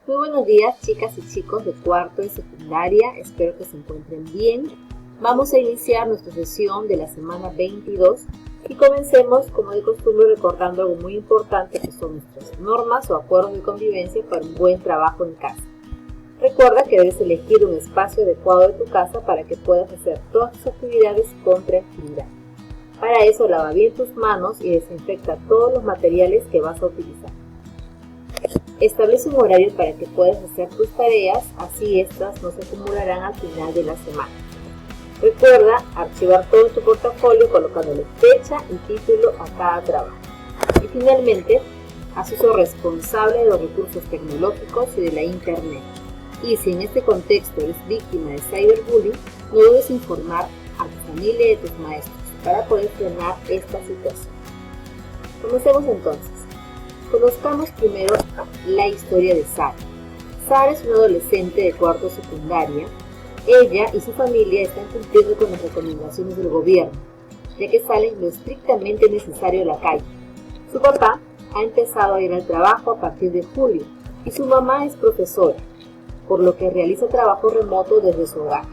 Muy buenos días, chicas y chicos de cuarto y secundaria, espero que se encuentren bien. Vamos a iniciar nuestra sesión de la semana 22 y comencemos, como de costumbre, recordando algo muy importante que son nuestras normas o acuerdos de convivencia para un buen trabajo en casa. Recuerda que debes elegir un espacio adecuado de tu casa para que puedas hacer todas tus actividades con tranquilidad. Para eso, lava bien tus manos y desinfecta todos los materiales que vas a utilizar. Establece un horario para que puedas hacer tus tareas, así estas no se acumularán al final de la semana. Recuerda archivar todo tu portafolio colocándole fecha y título a cada trabajo. Y finalmente, haz uso responsable de los recursos tecnológicos y de la internet. Y si en este contexto eres víctima de cyberbullying, no debes informar a tu familia y a tus maestros para poder frenar esta situación. Comencemos entonces. Conozcamos primero la historia de Sara. Sara es una adolescente de cuarto secundaria. Ella y su familia están cumpliendo con las recomendaciones del gobierno, ya que salen lo estrictamente necesario a la calle. Su papá ha empezado a ir al trabajo a partir de julio y su mamá es profesora, por lo que realiza trabajo remoto desde su hogar.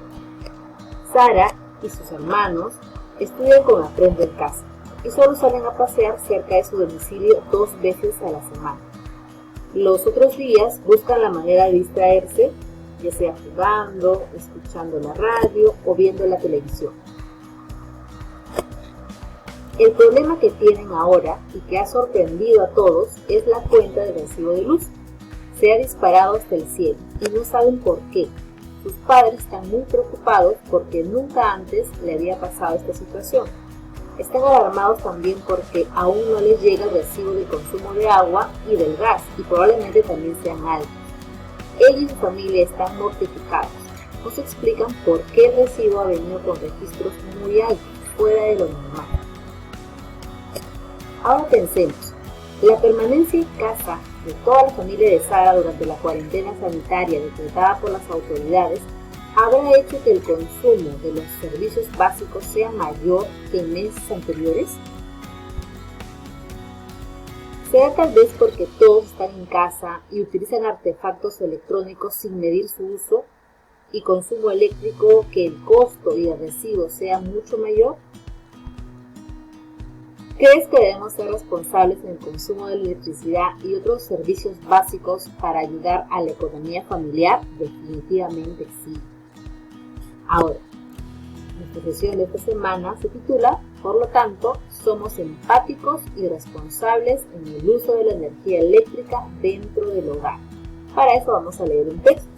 Sara y sus hermanos estudian con Aprendo en Casa y solo salen a pasear cerca de su domicilio 2 veces a la semana. Los otros días buscan la manera de distraerse, ya sea jugando, escuchando la radio o viendo la televisión. El problema que tienen ahora y que ha sorprendido a todos es la cuenta de recibo de luz. Se ha disparado hasta el cielo y no saben por qué. Sus padres están muy preocupados porque nunca antes le había pasado esta situación. Están alarmados también porque aún no les llega el recibo de consumo de agua y del gas y probablemente también sean altos. Ella y su familia están mortificados. No se explican por qué el recibo ha venido con registros muy altos, fuera de lo normal. Ahora pensemos, la permanencia en casa de toda la familia de Sara durante la cuarentena sanitaria decretada por las autoridades habrá hecho que el consumo de los servicios básicos sea mayor que en meses anteriores. ¿Será tal vez porque todos están en casa y utilizan artefactos electrónicos sin medir su uso y consumo eléctrico que el costo y el recibo sea mucho mayor? ¿Crees que debemos ser responsables en el consumo de electricidad y otros servicios básicos para ayudar a la economía familiar? Definitivamente sí. Ahora, nuestra sesión de esta semana se titula, por lo tanto, somos empáticos y responsables en el uso de la energía eléctrica dentro del hogar. Para eso vamos a leer un texto.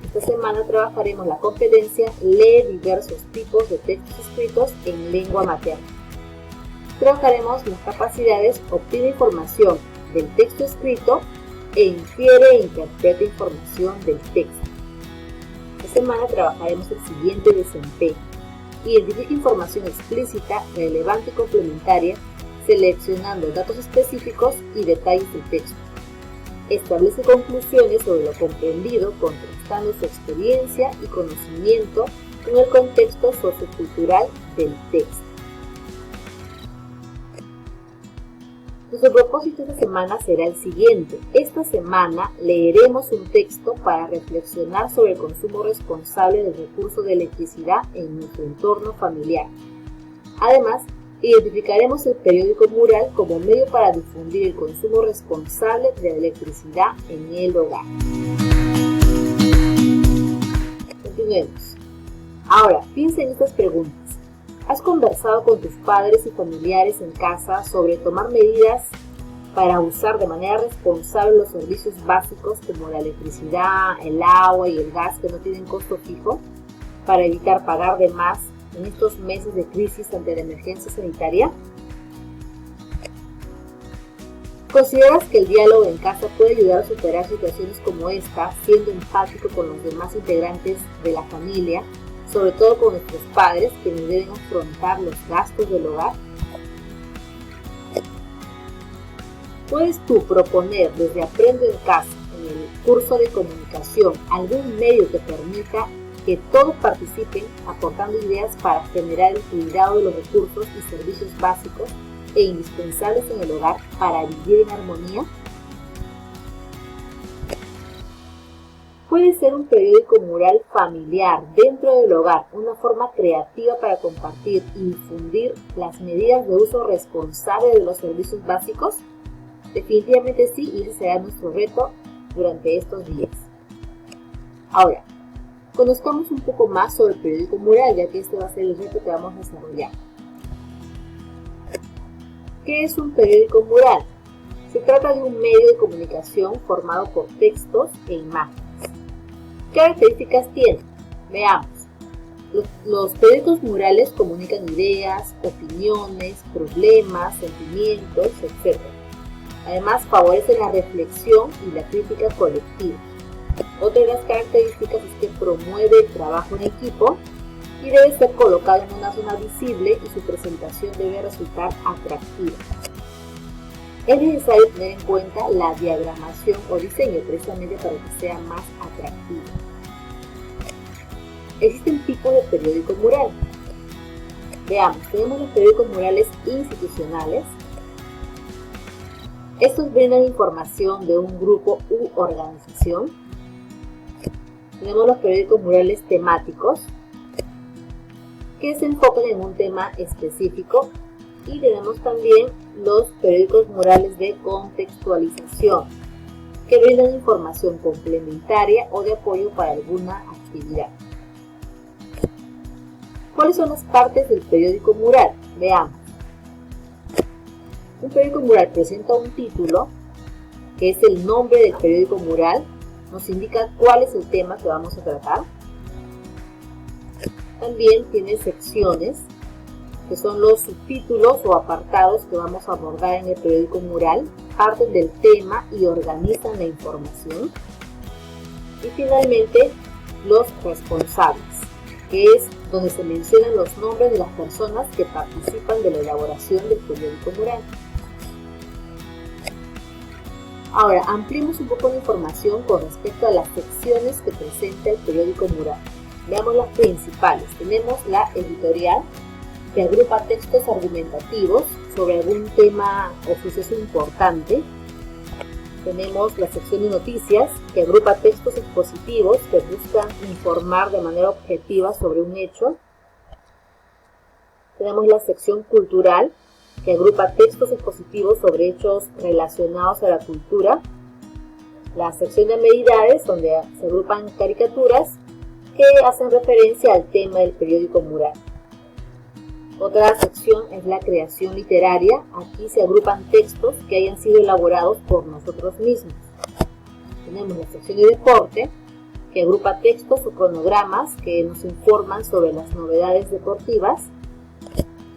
Esta semana trabajaremos la competencia Lee diversos tipos de textos escritos en lengua materna. Trabajaremos las capacidades obtiene información del texto escrito e infiere e interpreta información del texto. Esta semana trabajaremos el siguiente desempeño. Identifica información explícita, relevante y complementaria, seleccionando datos específicos y detalles del texto. Establece conclusiones sobre lo comprendido, contrastando su experiencia y conocimiento con el contexto sociocultural del texto. Nuestro propósito esta semana será el siguiente. Esta semana leeremos un texto para reflexionar sobre el consumo responsable del recurso de electricidad en nuestro entorno familiar. Además, identificaremos el periódico mural como medio para difundir el consumo responsable de la electricidad en el hogar. Continuemos. Ahora, piensa en estas preguntas. ¿Has conversado con tus padres y familiares en casa sobre tomar medidas para usar de manera responsable los servicios básicos como la electricidad, el agua y el gas que no tienen costo fijo, para evitar pagar de más en estos meses de crisis ante la emergencia sanitaria? ¿Consideras que el diálogo en casa puede ayudar a superar situaciones como esta, siendo empático con los demás integrantes de la familia, sobre todo con nuestros padres, quienes deben afrontar los gastos del hogar? ¿Puedes tú proponer desde Aprendo en Casa, en el curso de comunicación, algún medio que permita que todos participen aportando ideas para generar el cuidado de los recursos y servicios básicos e indispensables en el hogar para vivir en armonía? Puede ser un periódico mural familiar dentro del hogar, una forma creativa para compartir y difundir las medidas de uso responsable de los servicios básicos. Definitivamente sí, y ese será nuestro reto durante estos días. Ahora, conozcamos un poco más sobre el periódico mural, ya que este va a ser el reto que vamos a desarrollar. ¿Qué es un periódico mural? Se trata de un medio de comunicación formado por textos e imágenes. ¿Qué características tiene? Veamos. Los periódicos murales comunican ideas, opiniones, problemas, sentimientos, etc. Además, favorecen la reflexión y la crítica colectiva. Otra de las características es que promueve el trabajo en equipo y debe ser colocado en una zona visible y su presentación debe resultar atractiva. Es necesario tener en cuenta la diagramación o diseño precisamente para que sea más atractivo. Existen tipos de periódico mural. Veamos, tenemos los periódicos murales institucionales. Estos brindan información de un grupo u organización. Tenemos los periódicos murales temáticos, que se enfocan en un tema específico. Y tenemos también los periódicos murales de contextualización, que brindan información complementaria o de apoyo para alguna actividad. ¿Cuáles son las partes del periódico mural? Veamos. Un periódico mural presenta un título, que es el nombre del periódico mural, nos indica cuál es el tema que vamos a tratar. También tiene secciones, que son los subtítulos o apartados que vamos a abordar en el periódico mural, parten del tema y organizan la información. Y finalmente, los responsables, que es donde se mencionan los nombres de las personas que participan de la elaboración del periódico mural. Ahora, ampliemos un poco la información con respecto a las secciones que presenta el periódico mural. Veamos las principales. Tenemos la editorial, que agrupa textos argumentativos sobre algún tema o suceso importante. Tenemos la sección de noticias, que agrupa textos expositivos que buscan informar de manera objetiva sobre un hecho. Tenemos la sección cultural, que agrupa textos expositivos sobre hechos relacionados a la cultura. La sección de amenidades, donde se agrupan caricaturas que hacen referencia al tema del periódico mural. Otra sección es la creación literaria. Aquí se agrupan textos que hayan sido elaborados por nosotros mismos. Tenemos la sección de deporte, que agrupa textos o cronogramas que nos informan sobre las novedades deportivas.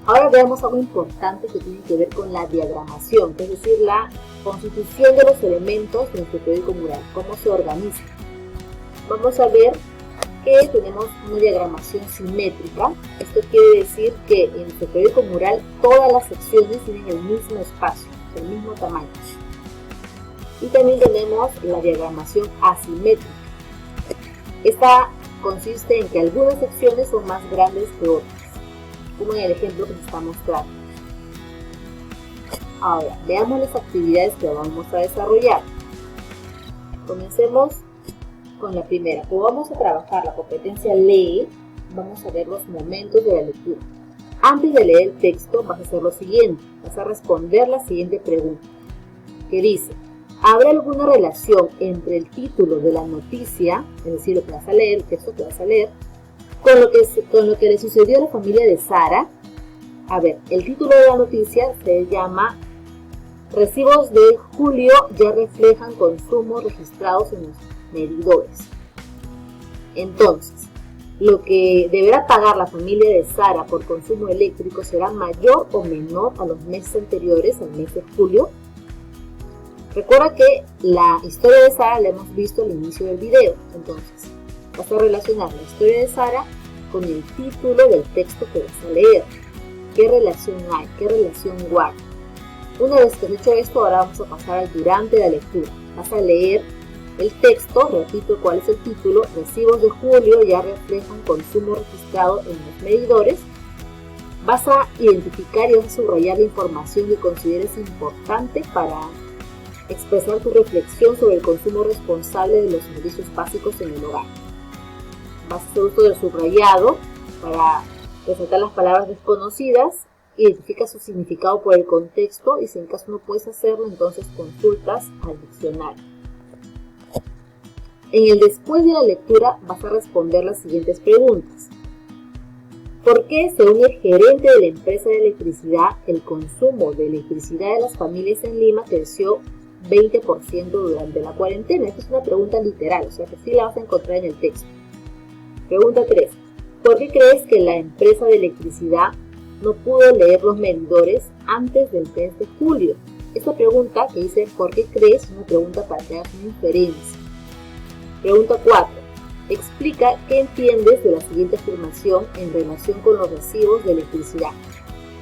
Ahora veamos algo importante que tiene que ver con la diagramación, que es decir, la constitución de los elementos de nuestro periódico mural, cómo se organiza. Vamos a ver que tenemos una diagramación simétrica. Esto quiere decir que en nuestro periódico mural todas las secciones tienen el mismo espacio, el mismo tamaño. Y también tenemos la diagramación asimétrica. Esta consiste en que algunas secciones son más grandes que otras, como en el ejemplo que se está mostrando. Ahora, veamos las actividades que vamos a desarrollar. Comencemos con la primera. Como vamos a trabajar la competencia lee, vamos a ver los momentos de la lectura. Antes de leer el texto vas a hacer lo siguiente, vas a responder la siguiente pregunta, que dice: ¿habrá alguna relación entre el título de la noticia, es decir, lo que vas a leer, el texto que vas a leer, con lo que le sucedió a la familia de Sara? A ver, el título de la noticia se llama Recibos de julio ya reflejan consumos registrados en los medidores. Entonces, lo que deberá pagar la familia de Sara por consumo eléctrico será mayor o menor a los meses anteriores, al mes de julio. Recuerda que la historia de Sara la hemos visto al inicio del video, entonces vas a relacionar la historia de Sara con el título del texto que vas a leer. ¿Qué relación hay? ¿Qué relación guarda? Una vez que has hecho esto, ahora vamos a pasar al durante la lectura. Vas a leer el texto, repito cuál es el título: Recibos de julio ya reflejan consumo registrado en los medidores. Vas a identificar y vas a subrayar la información que consideres importante para expresar tu reflexión sobre el consumo responsable de los servicios básicos en el hogar. Vas a hacer uso del subrayado para resaltar las palabras desconocidas, identifica su significado por el contexto y si en caso no puedes hacerlo, entonces consultas al diccionario. En el después de la lectura vas a responder las siguientes preguntas. ¿Por qué, según el gerente de la empresa de electricidad, el consumo de electricidad de las familias en Lima creció 20% durante la cuarentena? Esta es una pregunta literal, o sea que sí la vas a encontrar en el texto. Pregunta 3. ¿Por qué crees que la empresa de electricidad no pudo leer los medidores antes del mes de julio? Esta pregunta que dice ¿por qué crees? Es una pregunta para que hagas una inferencia. Pregunta 4. Explica qué entiendes de la siguiente afirmación en relación con los recibos de electricidad.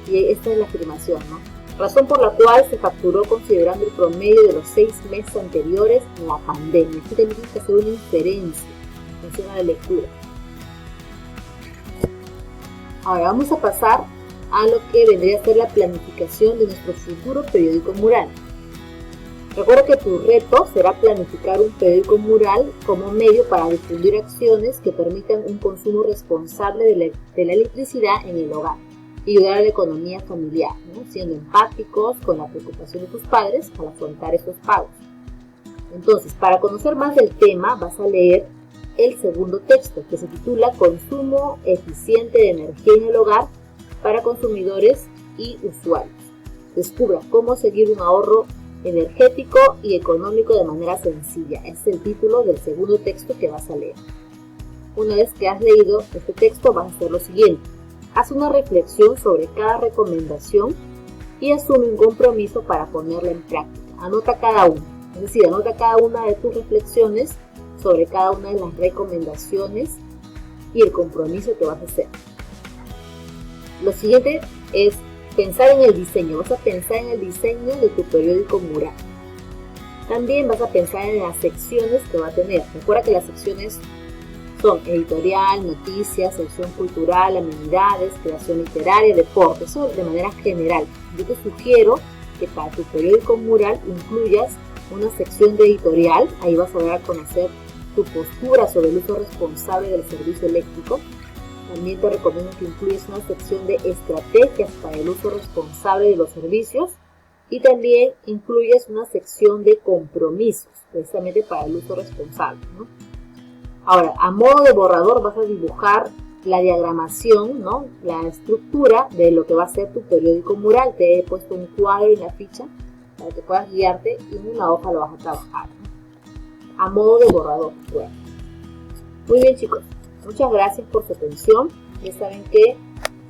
Y esta es la afirmación, ¿no? Razón por la cual se facturó considerando el promedio de los 6 meses anteriores a la pandemia. Aquí tenemos que hacer una inferencia en función a la lectura. Ahora vamos a pasar a lo que vendría a ser la planificación de nuestro futuro periódico mural. Recuerda que tu reto será planificar un periódico mural como medio para difundir acciones que permitan un consumo responsable de la electricidad en el hogar y ayudar a la economía familiar, ¿no? Siendo empáticos con la preocupación de tus padres al afrontar estos pagos. Entonces, para conocer más del tema, vas a leer el segundo texto, que se titula Consumo eficiente de energía en el hogar para consumidores y usuarios. Descubra cómo seguir un ahorro energético y económico de manera sencilla. Ese es el título del segundo texto que vas a leer. Una vez que has leído este texto, vas a hacer lo siguiente. Haz una reflexión sobre cada recomendación y asume un compromiso para ponerla en práctica. Anota cada una. Es decir, anota cada una de tus reflexiones sobre cada una de las recomendaciones y el compromiso que vas a hacer. Lo siguiente es pensar en el diseño. Vas a pensar en el diseño de tu periódico mural. También vas a pensar en las secciones que va a tener. Recuerda que las secciones son editorial, noticias, sección cultural, amenidades, creación literaria, deporte. Eso de manera general. Yo te sugiero que para tu periódico mural incluyas una sección de editorial. Ahí vas a dar a conocer tu postura sobre el uso responsable del servicio eléctrico. También te recomiendo que incluyas una sección de estrategias para el uso responsable de los servicios y también incluyas una sección de compromisos, precisamente para el uso responsable, ¿no? Ahora, a modo de borrador vas a dibujar la diagramación, ¿no? La estructura de lo que va a ser tu periódico mural. Te he puesto un cuadro y una ficha para que puedas guiarte y en una hoja lo vas a trabajar, ¿no? A modo de borrador. Bueno. Muy bien, chicos. Muchas gracias por su atención. Ya saben que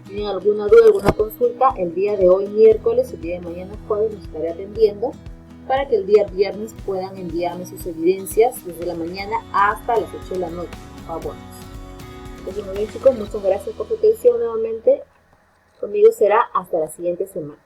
si tienen alguna duda, alguna consulta, el día de hoy miércoles, el día de mañana jueves los estaré atendiendo para que el día viernes puedan enviarme sus evidencias desde la mañana hasta las 8 de la noche, por favor. Entonces, muy bien, chicos, muchas gracias por su atención nuevamente. Conmigo será hasta la siguiente semana.